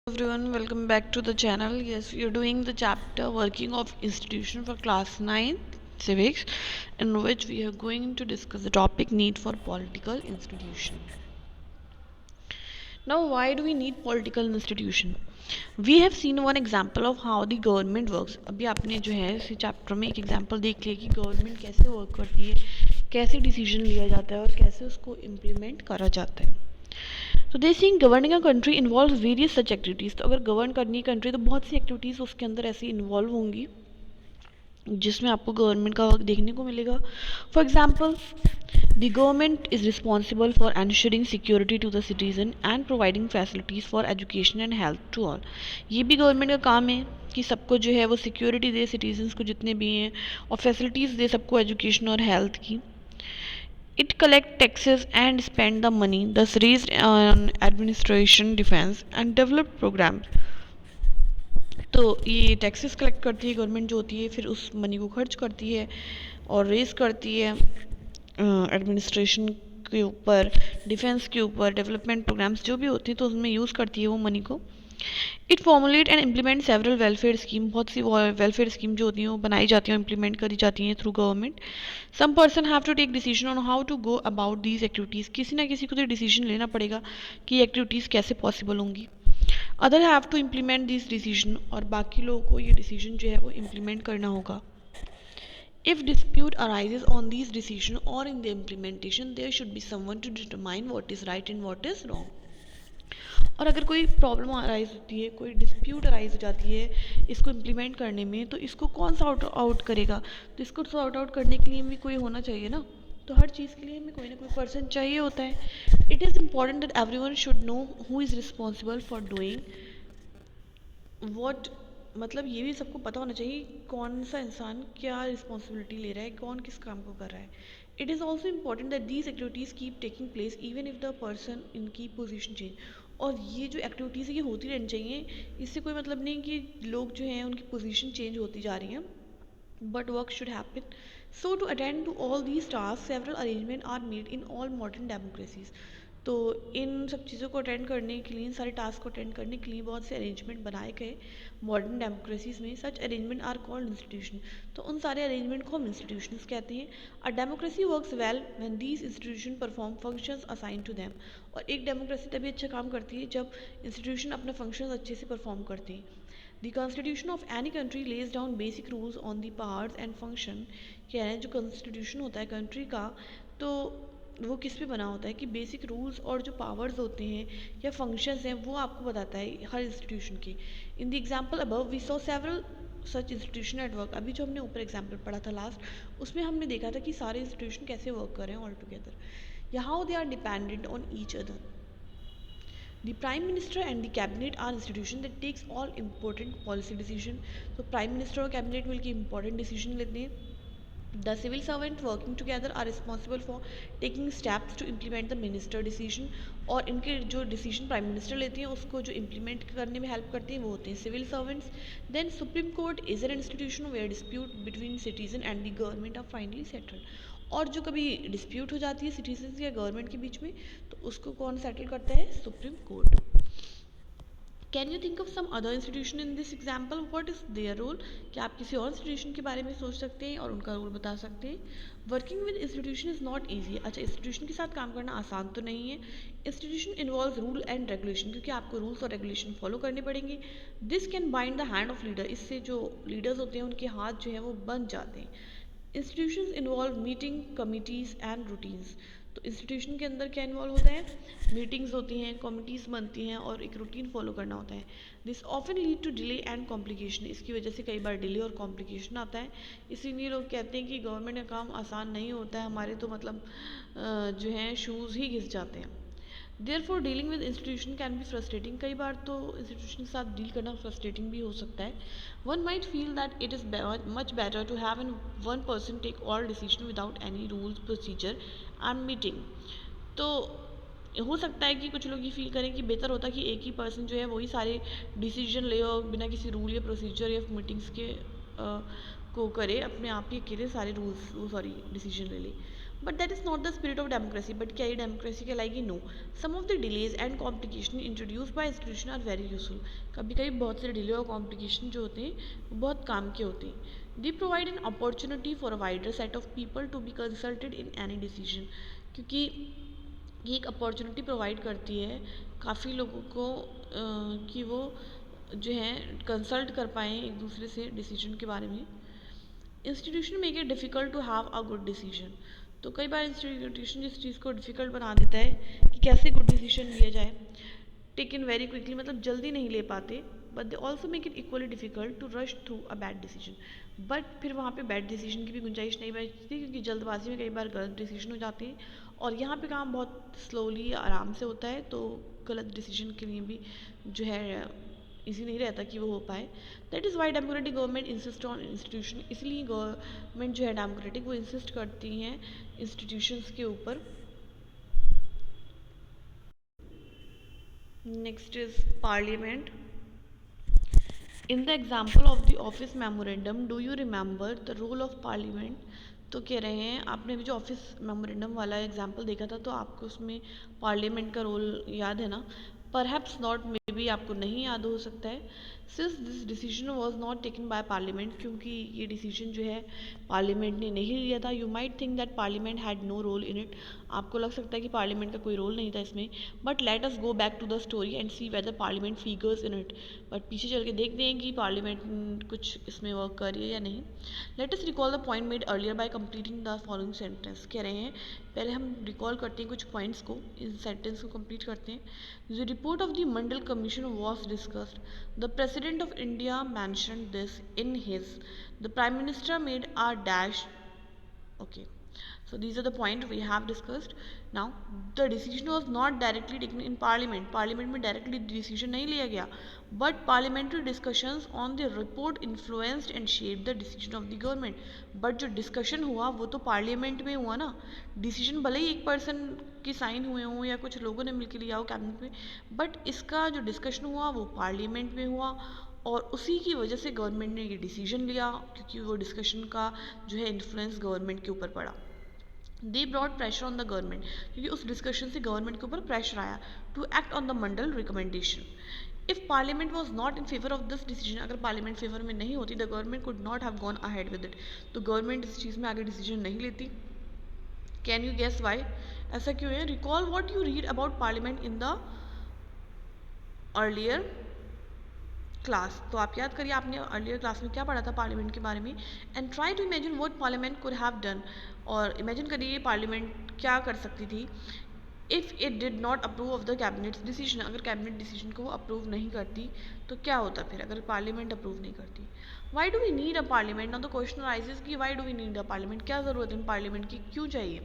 Everyone, welcome back to the channel. Yes, we are doing the chapter working of institution for class 9 civics, in which we are going to discuss the topic need for political institution. Now, why do we need political institution? We have seen one example of how the government works. अभी आपने जो है इस chapter में एक example देख लिया कि गवर्नमेंट कैसे वर्क करती है, कैसे डिसीजन लिया जाता है और कैसे उसको इम्प्लीमेंट करा जाता है. तो they think governing a country involve various such activities. तो अगर गवर्न करनी है कंट्री तो बहुत सी एक्टिविटीज़ उसके अंदर ऐसी इन्वॉल्व होंगी जिसमें आपको गवर्नमेंट का वर्क देखने को मिलेगा. For example, the government is responsible for ensuring security to the citizen and providing facilities for education and health to all. ये भी गवर्नमेंट का काम है कि सबको जो है वो सिक्योरिटी दे, सिटीजन्स को जितने भी हैं, और फैसिलिटीज़ दे सबको एजुकेशन और हेल्थ की. It collect taxes and spend the money thus raised on administration, defense and develop programs. तो ये टैक्सेस कलेक्ट करती है गवर्नमेंट जो होती है, फिर उस मनी को खर्च करती है और रेज करती है एडमिनिस्ट्रेशन के ऊपर, डिफेंस के ऊपर, डेवलपमेंट प्रोग्राम्स जो भी होते हैं तो उसमें यूज़ करती है वो मनी को. It formulate and implement several welfare scheme. बहुत सी वेलफेयर स्कीम जो होती हैं वो बनाई जाती हैं और इम्प्लीमेंट करी जाती हैं through government. Some person have to take decision on how to go about these activities. किसी ना किसी को तो डिसीजन लेना पड़ेगा कि एक्टिविटीज़ कैसे पॉसिबल होंगी. Other have to implement this decision, और बाकी लोगों को ये डिसीजन जो है वो इम्प्लीमेंट करना होगा. If dispute arises on these decisions or in the implementation, there should be someone to determine what is right and what is wrong. और अगर कोई प्रॉब्लम अराइज होती है, कोई डिस्प्यूट अराइज हो जाती है इसको इम्प्लीमेंट करने में, तो इसको कौन सॉर्ट आउट करेगा? तो इसको सॉर्ट आउट करने के लिए भी कोई होना चाहिए ना. तो हर चीज़ के लिए हमें कोई ना कोई पर्सन चाहिए होता है. It is important that everyone should know who is responsible for doing what. मतलब ये भी सबको पता होना चाहिए कौन सा इंसान क्या रिस्पॉन्सिबिलिटी ले रहा है, कौन किस काम को कर रहा है. It is also important that these activities keep taking place even if the person in की पोजिशन चेंज. और ये जो एक्टिविटीज़ है ये होती रहनी चाहिए. इससे कोई मतलब नहीं कि लोग जो हैं उनकी पोजीशन चेंज होती जा रही हैं, but work should happen. So to attend to all these tasks, several arrangements are made in all modern democracies. तो इन सब चीज़ों को अटेंड करने के लिए, इन सारे टास्क को अटेंड करने के लिए बहुत से अरेंजमेंट बनाए गए मॉडर्न डेमोक्रेसीज में. Such arrangement are called institution. तो उन सारे अरेंजमेंट को हम इंस्टीट्यूशंस कहते हैं. A democracy works well when these institution perform functions assign to them. और एक डेमोक्रेसी तभी अच्छा काम करती है जब इंस्टीट्यूशन अपने फंक्शंस अच्छे से परफॉर्म करते हैं. The constitution of any country lays down basic rules on the powers and function. कह रहे हैं जो constitution होता है कंट्री का, तो वो किस पे बना होता है कि बेसिक रूल्स और जो पावर्स होते हैं या फंक्शंस हैं वो आपको बताता है हर इंस्टीट्यूशन के. In the example above we saw several such institution at work. अभी जो हमने ऊपर एग्जाम्पल पढ़ा था लास्ट, उसमें हमने देखा था कि सारे इंस्टीट्यूशन कैसे वर्क कर रहे हैं ऑल टुगेदर, या how they are dependent on each other. The Prime Minister and the Cabinet are institutions that takes all important policy decision. तो Prime Minister और Cabinet मिलकर important decision लेते हैं. The civil servant working together are responsible for taking steps to implement the minister decision. और इनके जो decision Prime Minister लेते हैं उसको जो implement करने में help करते हैं वो होते हैं civil servants. Then Supreme Court is an institution where dispute between citizen and the government are finally settled. और जो कभी डिस्प्यूट हो जाती है सिटीजन्स या गवर्नमेंट के बीच में, तो उसको कौन सेटल करता है? Supreme Court. Can you think of some other institution in this example? What is their role? क्या आप किसी और इंस्टीट्यूशन के बारे में सोच सकते हैं और उनका रोल बता सकते हैं? Working with institution is not easy. अच्छा, इंस्टीट्यूशन के साथ काम करना आसान तो नहीं है. Institution involve rule and regulation, क्योंकि आपको रूल्स और रेगुलेशन फॉलो करने पड़ेंगे. This can bind the hand of leader. इससे जो लीडर्स होते हैं उनके हाथ जो है वो बंध जाते हैं. Institutions involve meeting, committees and routines. तो इंस्टीट्यूशन के अंदर क्या इन्वॉल्व होता है? मीटिंग्स होती हैं, कमिटीज़ बनती हैं और एक रूटीन फॉलो करना होता है. This often lead to delay and complication. इसकी वजह से कई बार डिले और कॉम्प्लिकेशन आता है. इसीलिए लोग कहते हैं कि गवर्नमेंट का काम आसान नहीं होता है, हमारे तो मतलब जो हैं शूज़ ही घिस जाते हैं. Therefore dealing with institution can be frustrating. कई बार तो इंस्टीट्यूशन के साथ डील करना फ्रस्ट्रेटिंग भी हो सकता है. One might feel that it is much better to have an one person take all decision without any rules, procedure and meeting. तो हो सकता है कि कुछ लोग ये फील करें कि बेहतर होता कि एक ही पर्सन जो है वही सारे डिसीजन ले और बिना किसी रूल या प्रोसीजर या मीटिंग्स के को करे, अपने आप ही अकेले सारे रूल्स डिसीजन ले ले. But that is not the spirit of democracy. But क्या ये डेमोक्रेसी कहलाएगी? No. Some of the delays and complication introduce by institution are very useful. कभी कभी बहुत से डिले और कॉम्प्लिकेशन जो होते हैं वो बहुत काम के होते हैं. They provide an opportunity for a wider set of people to be consulted in any decision. क्योंकि ये एक अपॉर्चुनिटी प्रोवाइड करती है काफ़ी लोगों को कि वो जो है कंसल्ट कर पाएँ एक दूसरे से डिसीजन के बारे में. Institution make it difficult to have a good decision. तो कई बार इंस्टीट्यूशन जिस चीज़ को डिफ़िकल्ट बना देता है कि कैसे गुड डिसीजन लिया जाए, टेकन वेरी क्विकली, मतलब जल्दी नहीं ले पाते. But they also make it equally difficult to rush through a bad decision. But फिर वहाँ पे बैड डिसीजन की भी गुंजाइश नहीं बचती, क्योंकि जल्दबाजी में कई बार गलत डिसीजन हो जाते हैं और यहाँ पे काम बहुत स्लोली आराम से होता है, तो गलत डिसीजन के लिए भी जो है इजी नहीं रहता कि वो हो पाए. That is why democratic government insist on institution. इसलिए गवर्नमेंट जो है डेमोक्रेटिक वो इंसिस्ट करती हैं इंस्टीट्यूशंस के ऊपर. Next is Parliament. In the example of the office memorandum do you remember the role of Parliament. तो कह रहे हैं आपने अभी जो ऑफिस मेमोरेंडम वाला एग्जाम्पल देखा था, तो आपको उसमें पार्लियामेंट का रोल याद है ना? परहैप्स नॉट, मे बी आपको नहीं याद हो सकता है. Since this decision was not taken by parliament, क्योंकि ये डिसीजन जो है पार्लियामेंट ने नहीं लिया था. You might think that Parliament had no role in it. आपको लग सकता है कि पार्लियामेंट का कोई रोल नहीं था इसमें. But let us go back to the story and see whether Parliament figures in it. बट पीछे चल के देखते हैं कि पार्लियामेंट कुछ इसमें वर्क कर रही है या नहीं. Let us recall the point made earlier bye completing the following sentence. कह रहे हैं पहले हम रिकॉल करते हैं कुछ पॉइंट्स को, इस सेंटेंस को कंप्लीट करते हैं. The report of the Mandal commission was discussed. The President of India mentioned this in his. The Prime Minister made a dash. Okay, so these are the point we have discussed. Now the decision was not directly taken in parliament. Parliament में directly decision नहीं लिया गया, but parliamentary discussions on the report influenced and shaped the decision of the government. but जो discussion हुआ वो तो parliament में हुआ ना. decision भले ही एक person की sign हुए हों या कुछ लोगों ने मिलकर लिया हो cabinet में, but इसका जो discussion हुआ वो parliament में हुआ और उसी की वजह से गवर्नमेंट ने ये डिसीजन लिया, क्योंकि वो डिस्कशन का जो है इन्फ्लुएंस गवर्नमेंट के ऊपर पड़ा. They brought pressure on the government, क्योंकि उस डिस्कशन से गवर्नमेंट के ऊपर प्रेशर आया to act on the Mandal recommendation. If Parliament was not in favour of this decision, अगर पार्लियामेंट फेवर में नहीं होती, the government could not have gone ahead with it. तो गवर्नमेंट इस चीज़ में आगे डिसीजन नहीं लेती. Can you guess why? ऐसा क्यों है? Recall what you read about parliament in the earlier class. तो आप याद करिए आपने अर्लियर क्लास में क्या पढ़ा था पार्लियामेंट के बारे में. And try to imagine what Parliament could have done. और इमेजिन करिए पार्लियामेंट क्या कर सकती थी if it did not approve of the cabinet's decision. अगर कैबिनेट डिसीजन को वो अप्रूव नहीं करती तो क्या होता फिर, अगर पार्लियामेंट अप्रूव नहीं करती. Why do we need a parliament. Now the question raises कि why do we need a parliament, क्या ज़रूरत है पार्लियामेंट की, क्यों चाहिए.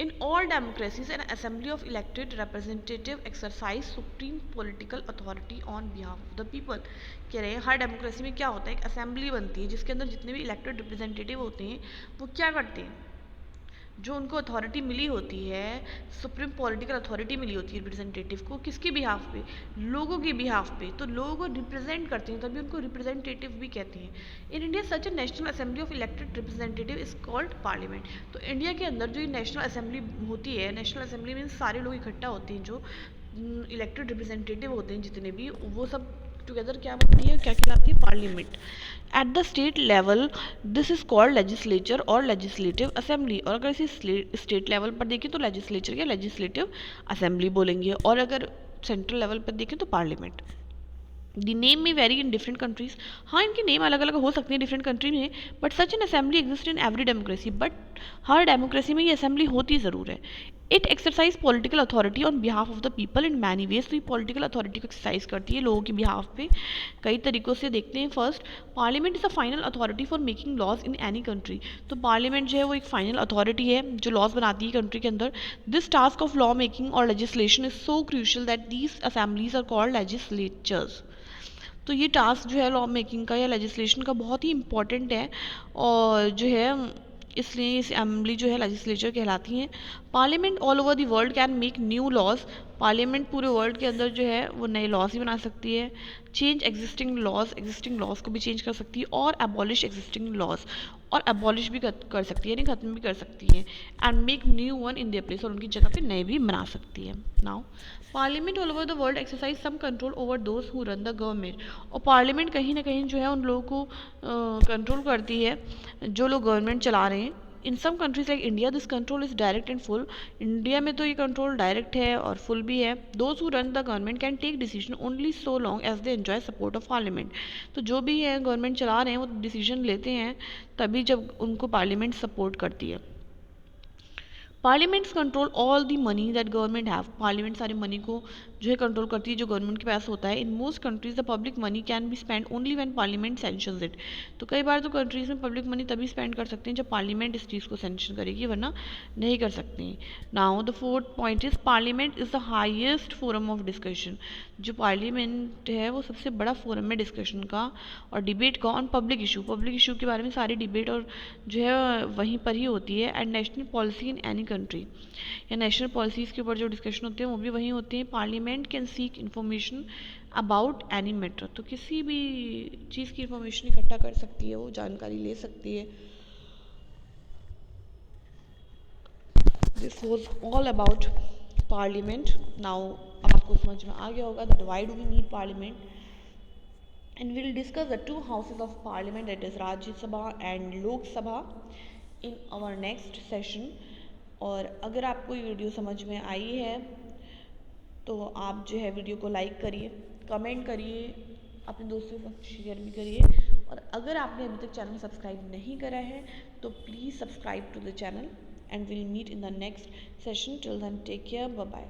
In all democracies, an assembly of elected representative exercise supreme political authority on behalf of the people. कह रहे हैं हर डेमोक्रेसी में क्या होता है, एक असेंबली बनती है जिसके अंदर जितने भी इलेक्टेड रिप्रेजेंटेटिव होते हैं वो क्या करते हैं, जो उनको अथॉरिटी मिली होती है, सुप्रीम पॉलिटिकल अथॉरिटी मिली होती है रिप्रेजेंटेटिव को, किसके बिहाफ पे, लोगों के बिहाफ पे. तो लोगों को रिप्रेजेंट करते हैं, तभी उनको रिप्रेजेंटेटिव भी कहते हैं. In India such A national assembly of elected representative is called parliament. तो इंडिया के अंदर जो ये नेशनल असेंबली होती है, नेशनल असेंबली में सारे लोग इकट्ठा होते हैं, जो इलेक्टेड रिप्रेजेंटेटिव होते हैं जितने भी, वो सब टुगेदर क्या बनती है, क्या कहलाती है, parliament. At the state level this is called legislature और लेजिस्लेटिव असेंबली. और अगर इसे स्टेट लेवल पर देखें तो लेजिस्लेचर या लेजिस्लेटिव असेंबली बोलेंगे, और अगर सेंट्रल लेवल पर देखें तो पार्लियामेंट. द नेम में वेरी इन डिफरेंट कंट्रीज. हाँ, इनके नेम अलग अलग हो सकते हैं डिफरेंट कंट्री में, but such an assembly exist in every democracy. But her democracy में ये असेंबली होती ज़रूर है. It exercise political authority on behalf of the people in many ways. तो ये पॉलिटिकल अथॉरिटी को एक्सरसाइज करती है लोगों के बिहाफ पे कई तरीक़ों से. देखते हैं. First, Parliament is a final authority for making laws in any country. तो पार्लियामेंट जो है वो एक फाइनल अथॉरिटी है जो लॉज बनाती है कंट्री के अंदर. This task of law making और legislation is so crucial that these assemblies are called legislatures. तो ये टास्क जो है लॉ मेकिंग का या लेजिस्लेशन का बहुत ही इम्पॉर्टेंट है, और जो है इसलिए इस असेंबली जो है लेजिस्लेचर कहलाती हैं. Parliament all over the world can make new laws. Parliament पूरे वर्ल्ड के अंदर जो है वो नए लॉज ही बना सकती है. चेंज एग्जिस्टिंग लॉज को भी चेंज कर सकती है, और एबॉलिश एग्जिस्टिंग लॉज, और अबॉलिश भी कर सकती है, यानी ख़त्म भी कर सकती है, and make new one in their place, और उनकी जगह पे नए भी बना सकती है. Now Parliament all over the world exercise some control over those who run the government. और पार्लियामेंट कहीं ना कहीं जो है उन लोगों को कंट्रोल करती है जो लोग गवर्नमेंट चला रहे हैं. In some countries like India this control is direct and full. India में तो ये कंट्रोल डायरेक्ट है और फुल भी है. Those who run the government can take decision only so long as they enjoy support of Parliament. तो जो भी है गवर्नमेंट चला रहे हैं वो डिसीजन लेते हैं तभी जब उनको पार्लियामेंट सपोर्ट करती है. Parliaments control all the money that government have. Parliament सारी मनी को जो है कंट्रोल करती है जो गवर्नमेंट के पास होता है. In most countries the public money can be spend only when parliament sanctions it. तो कई बार तो कंट्रीज में पब्लिक मनी तभी स्पेंड कर सकते हैं जब पार्लियामेंट इस चीज़ को सेंशन करेगी, वरना नहीं कर सकते हैं. Now the fourth point is parliament is the highest forum of discussion. जो पार्लियामेंट है वो सबसे बड़ा फोरम है डिस्कशन का और डिबेट का on public issue. Public issue के बारे में सारी डिबेट और जो है वहीं पर ही होती है. And national policy in any country, या नेशनल पॉलिसीज़ के ऊपर जो डिस्कशन होते हैं वो भी वहीं होते हैं. Parliament can seek information about any matter. तो किसी भी चीज़ की इन्फॉर्मेशन इकट्ठा कर सकती है, वो जानकारी ले सकती है. This was all about Parliament. Now अब आपको समझ में आ गया होगा that why do we need Parliament, and we'll discuss the two houses of parliament, that is Rajya Sabha and Lok Sabha, in our next session. और अगर आपको ये वीडियो समझ में आई है तो आप जो है वीडियो को लाइक करिए, कमेंट करिए, अपने दोस्तों के साथ शेयर भी करिए. और अगर आपने अभी तक चैनल सब्सक्राइब नहीं करा है तो please subscribe to the channel, and will meet in the next session. Till then take care, bye bye.